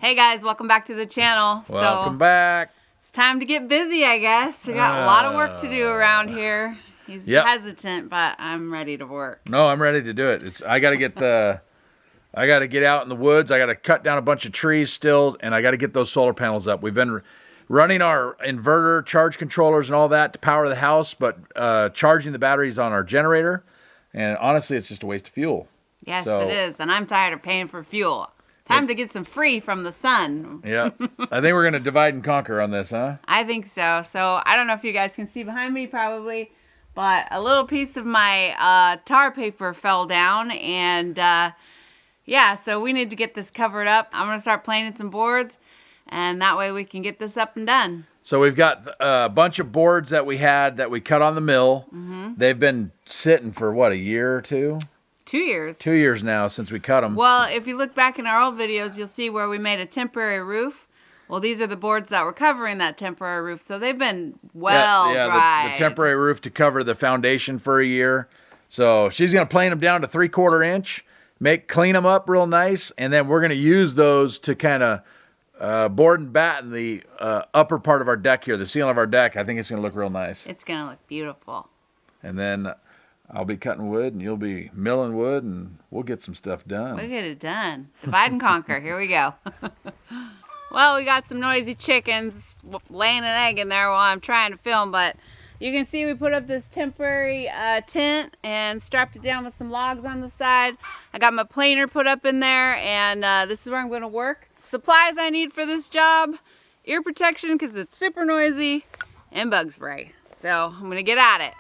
Hey guys, welcome back to the channel. Welcome back. It's time to get busy, I guess. We got a lot of work to do around here. He's hesitant, but I'm ready to work. No, I'm ready to do it. I got to get out in the woods. I got to cut down a bunch of trees still, and I got to get those solar panels up. We've been running our inverter, charge controllers, and all that to power the house, but charging the batteries on our generator. And honestly, it's just a waste of fuel. Yes, it is. And I'm tired of paying for fuel. Time to get some free from the sun. Yeah. I think we're going to divide and conquer on this, huh? I think so. So I don't know if you guys can see behind me probably, but a little piece of my tar paper fell down. And yeah, so we need to get this covered up. I'm going to start planing some boards, and that way we can get this up and done. So we've got a bunch of boards that we cut on the mill. Mm-hmm. They've been sitting for, what, a year or two? 2 years. 2 years now since we cut them. Well, if you look back in our old videos, you'll see where we made a temporary roof. Well, these are the boards that were covering that temporary roof, so they've been dried. The temporary roof to cover the foundation for a year. So she's going to plane them down to 3/4 inch, clean them up real nice, and then we're going to use those to kind of board and batten the upper part of our deck here, the ceiling of our deck. I think it's going to look real nice. It's going to look beautiful. And then I'll be cutting wood, and you'll be milling wood, and we'll get some stuff done. We'll get it done. Divide and conquer. Here we go. Well, we got some noisy chickens laying an egg in there while I'm trying to film, but you can see we put up this temporary tent and strapped it down with some logs on the side. I got my planer put up in there, and this is where I'm going to work. Supplies I need for this job: ear protection because it's super noisy, and bug spray. So I'm going to get at it.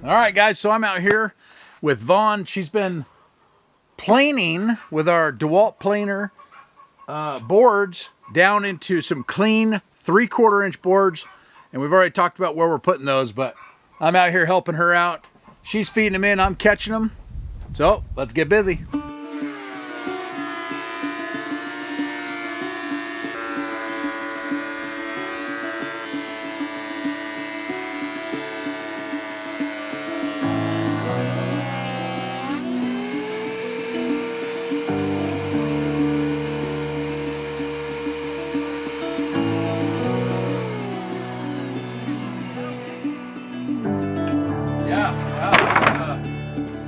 All right, guys, so I'm out here with Vaughn. She's been planing with our DeWalt planer boards down into some clean 3/4 inch boards. And we've already talked about where we're putting those, but I'm out here helping her out. She's feeding them in, I'm catching them. So let's get busy.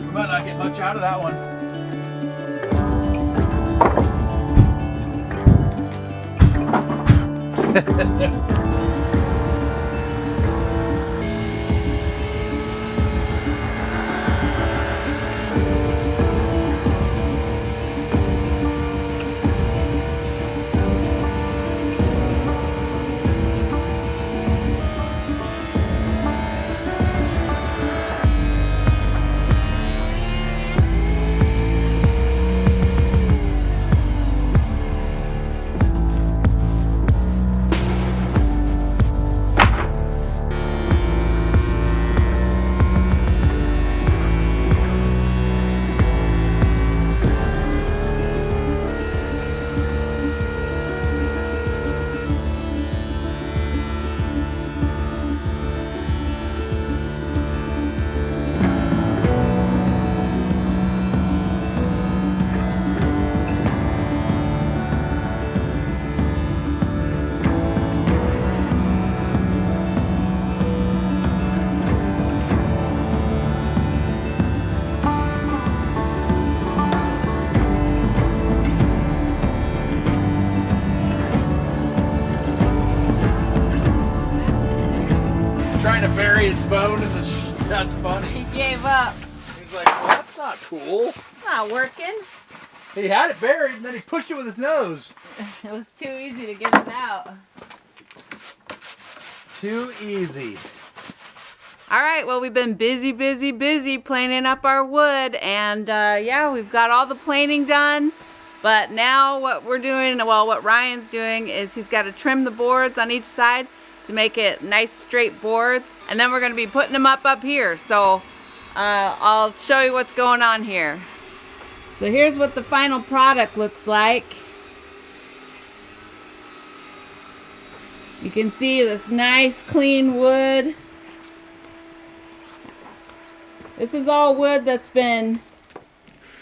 We might not get much out of that one. trying to bury his bone in the that's funny. He gave up. He's like, well, that's not cool. It's not working. He had it buried and then he pushed it with his nose. It was too easy to get it out. Too easy. All right, well, we've been busy planing up our wood, and yeah, we've got all the planing done. But now what we're doing, well, what Ryan's doing is he's got to trim the boards on each side to make it nice straight boards, and then we're going to be putting them up here. So I'll show you what's going on here. So here's what the final product looks like. You can see this nice clean wood. This is all wood that's been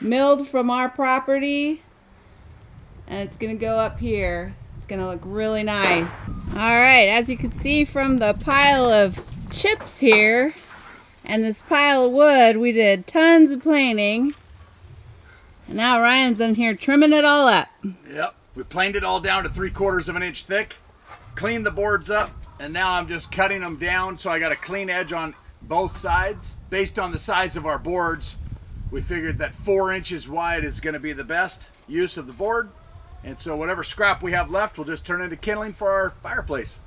milled from our property, and it's gonna go up here. It's gonna look really nice. All right, as you can see from the pile of chips here and this pile of wood, we did tons of planing. And now Ryan's in here trimming it all up. Yep, we planed it all down to 3/4 of an inch thick, cleaned the boards up, and now I'm just cutting them down so I got a clean edge on both sides. Based on the size of our boards, we figured that 4 inches wide is going to be the best use of the board. And so whatever scrap we have left, we'll just turn into kindling for our fireplace.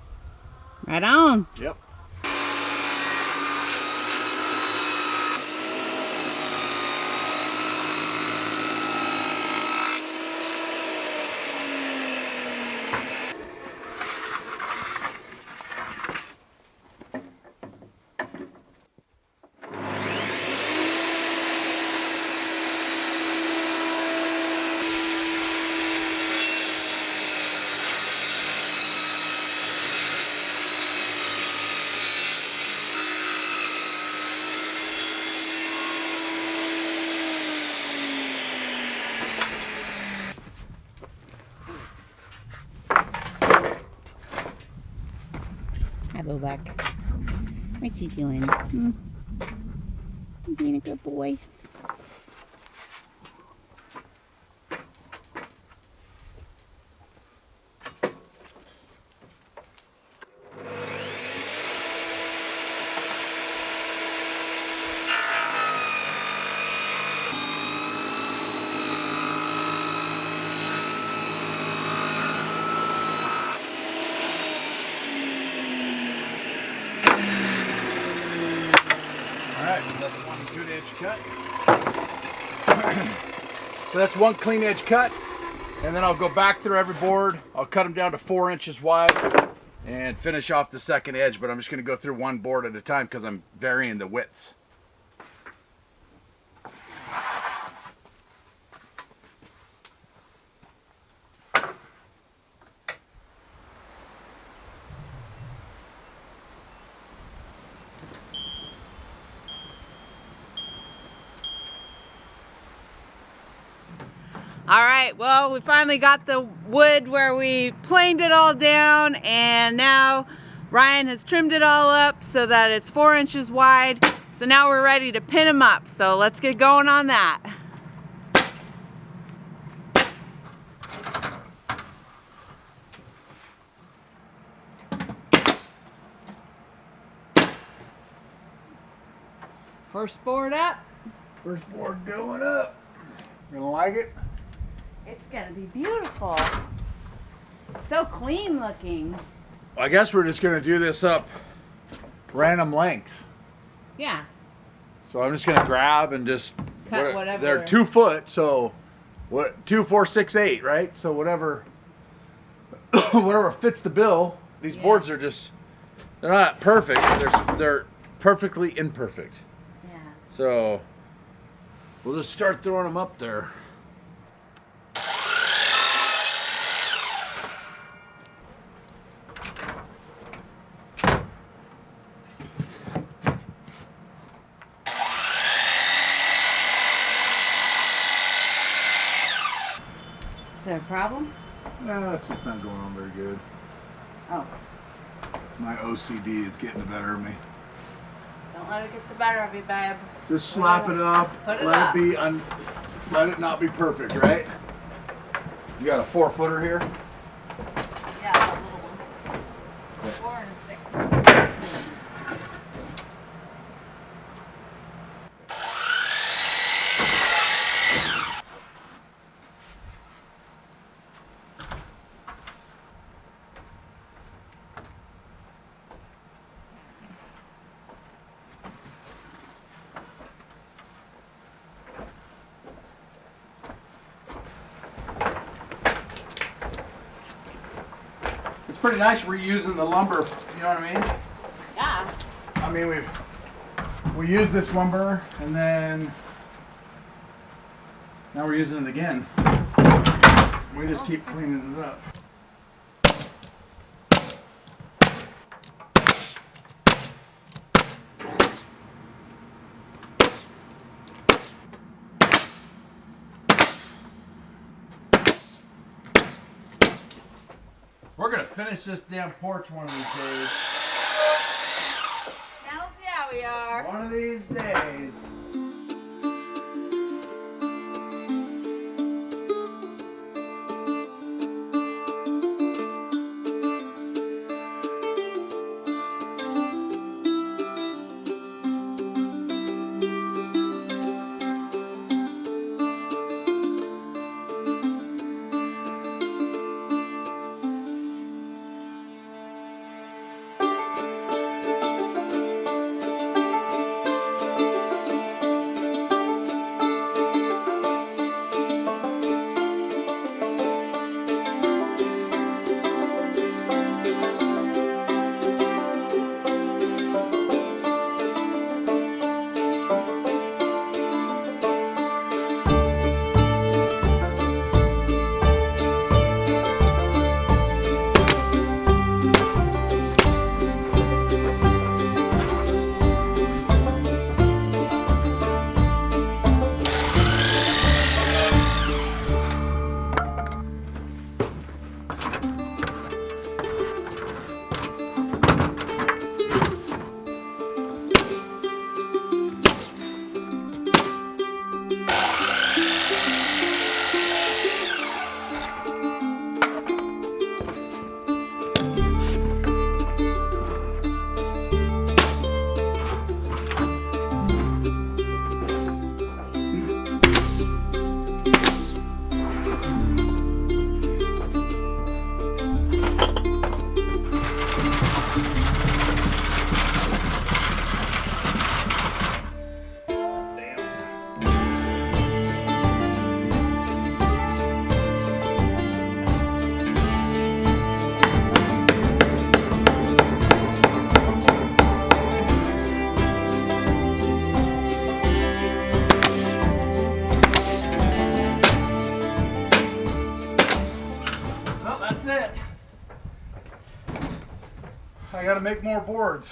Right on. Yep. Hi, Bobak. What's he doing? Hmm? Being a good boy. That's one good edge cut. So that's one clean edge cut, and then I'll go back through every board. I'll cut them down to 4 inches wide and finish off the second edge, but I'm just going to go through one board at a time because I'm varying the widths. All right, well, we finally got the wood where we planed it all down, and now Ryan has trimmed it all up so that it's 4 inches wide. So now we're ready to pin them up. So let's get going on that. First board up. First board going up. Gonna like it? It's gonna be beautiful. So clean looking. I guess we're just gonna do this up random lengths. Yeah. So I'm just gonna grab and just Cut whatever. They're 2 foot, so what? 2, 4, 6, 8, right? So whatever, whatever fits the bill. These boards are just—they're not perfect. They're perfectly imperfect. Yeah. So we'll just start throwing them up there. Is there a problem? No, it's just not going on very good. Oh. My OCD is getting the better of me. Don't let it get the better of you, babe. Just slap it up. Put it let up. it be let it not be perfect, right? You got a 4-footer here? Yeah, a little one. 4 and 6. pretty nice reusing the lumber, you know what I mean? Yeah. I mean, we use this lumber and then now we're using it again. We just keep cleaning it up. We're gonna finish this damn porch one of these days. Hells yeah, we are. One of these days. I gotta make more boards.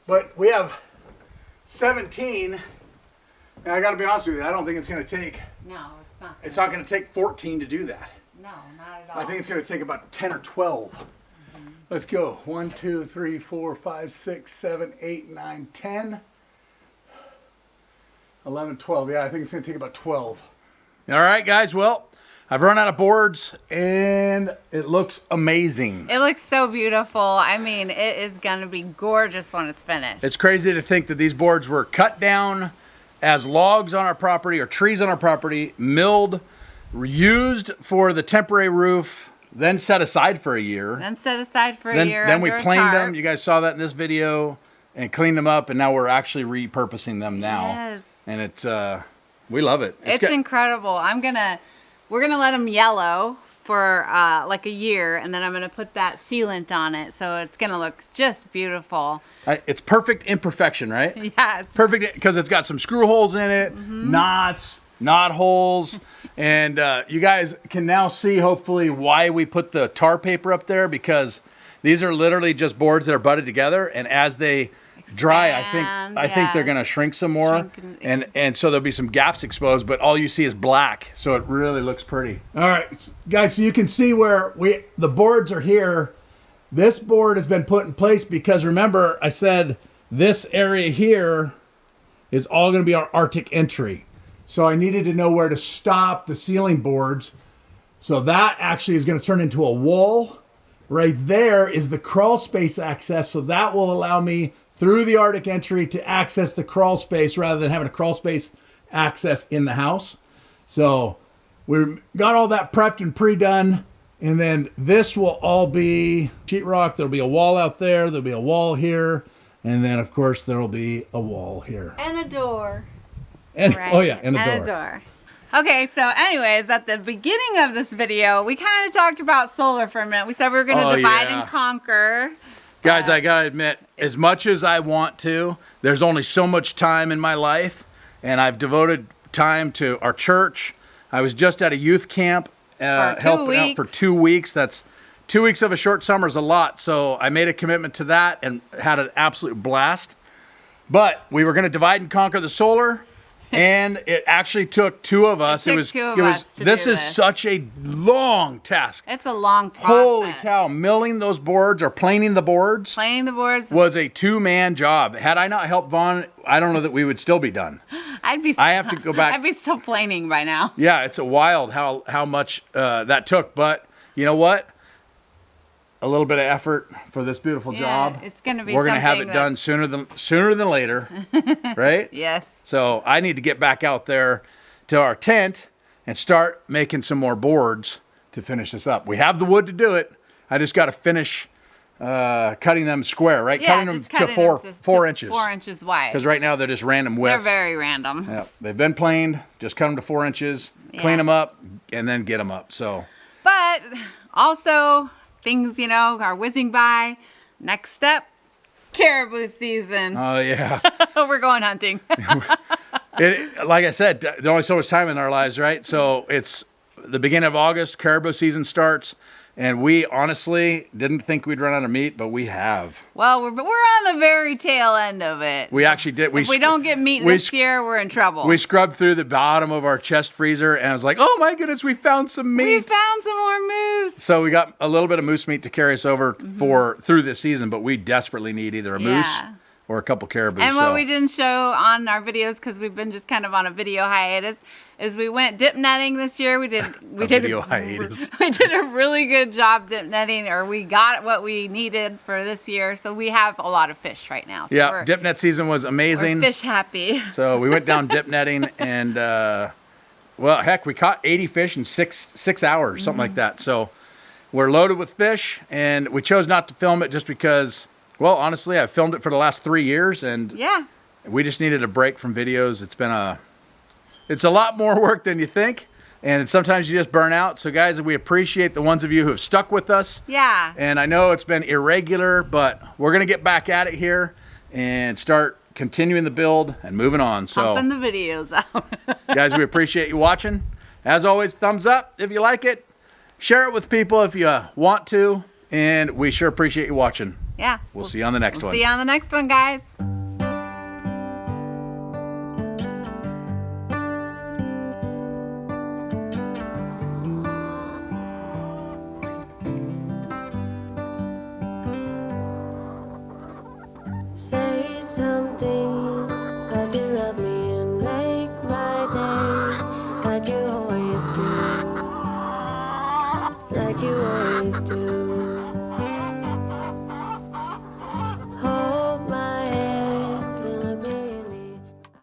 But we have 17, and I gotta be honest with you, I don't think it's gonna take, No, it's not. it's not gonna take 14 to do that. No, not at all. I think it's gonna take about 10 or 12. Let's go. 1, 2, 3, 4, 5, 6, 7, 8, 9, 10, 11, 12. Yeah, I think it's gonna take about 12. All right, guys, well, I've run out of boards and it looks amazing. It looks so beautiful. I mean, it is gonna be gorgeous when it's finished. It's crazy to think that these boards were cut down as logs on our property or trees on our property, milled, used for the temporary roof, then set aside for a year. Then set aside for a year. Then we under a planed tarp. them. You guys saw that in this video, and cleaned them up, and now we're actually repurposing them now. Yes. And it's we love it. It's incredible. We're gonna let them yellow for like a year, and then I'm gonna put that sealant on it, so it's gonna look just beautiful. It's perfect imperfection, right? Yeah, it's Perfect because it's got some screw holes in it, knots, knot holes, and you guys can now see hopefully why we put the tar paper up there, because these are literally just boards that are butted together, and as they dry, I think they're gonna shrink some more, and so there'll be some gaps exposed, but all you see is black, so it really looks pretty. All right, guys, so you can see where the boards are here. This board has been put in place because remember I said this area here is all going to be our Arctic entry, so I needed to know where to stop the ceiling boards. So that actually is going to turn into a wall. Right there is the crawl space access, so that will allow me through the Arctic entry to access the crawl space rather than having a crawl space access in the house. So we've got all that prepped and pre-done, and then this will all be sheetrock. There'll be a wall out there, there'll be a wall here, and then of course there'll be a wall here. and a door. And Right. oh yeah, and a door. And a door. Okay, so anyways, at the beginning of this video, we kind of talked about solar for a minute. We said we were going to divide and conquer. Guys, I gotta admit, as much as I want to, there's only so much time in my life, and I've devoted time to our church. I was just at a youth camp helping out for 2 weeks. That's 2 weeks of a short summer is a lot, so I made a commitment to that and had an absolute blast. But we were going to divide and conquer the solar, and it actually took two of us. This is such a long task. It's a long process. Holy cow! Milling those boards or planing the boards. Planing the boards was a two-man job. Had I not helped Vaughn, I don't know that we would still be done. I have to go back. I'd be still planing by now. Yeah, it's wild how much that took. But you know what? A little bit of effort for this beautiful job. It's going to be. We're going to have it done sooner than later, right? Yes. So I need to get back out there to our tent and start making some more boards to finish this up. We have the wood to do it. I just got to finish cutting them square, right? Yeah, cutting them to 4 inches. 4 inches wide. Because right now they're just random widths. They're very random. Yeah, they've been planed. Just cut them to 4 inches, clean them up, and then get them up. So. But also things, are whizzing by. Next step. Caribou season. Oh, yeah. We're going hunting. Like I said, there's only so much time in our lives, right? So it's the beginning of August, caribou season starts, and we honestly didn't think we'd run out of meat, but we have. Well, we're on the very tail end of it. We actually did. If we don't get meat this year, we're in trouble. We scrubbed through the bottom of our chest freezer, and I was like, oh my goodness, we found some meat. We found some more moose. So we got a little bit of moose meat to carry us over through this season, but we desperately need either a moose or a couple caribou. And what we didn't show on our videos, because we've been just kind of on a video hiatus, is we went dip netting this year. We did a really good job dip netting, or we got what we needed for this year. So we have a lot of fish right now. So yeah, dip net season was amazing. We're fish happy. So we went down dip netting, and well, heck, we caught 80 fish in six hours, something like that. So we're loaded with fish, and we chose not to film it just because, well, honestly, I've filmed it for the last 3 years, and we just needed a break from videos. It's a lot more work than you think, and sometimes you just burn out. So guys, we appreciate the ones of you who have stuck with us. Yeah. And I know it's been irregular, but we're gonna get back at it here and start continuing the build and moving on. So pumping the videos out. guys, we appreciate you watching. As always, thumbs up if you like it. Share it with people if you want to, and we sure appreciate you watching. Yeah. We'll see you on the next one. See you on the next one, guys. Say something like you love me and make my day, like you always do, like you always do.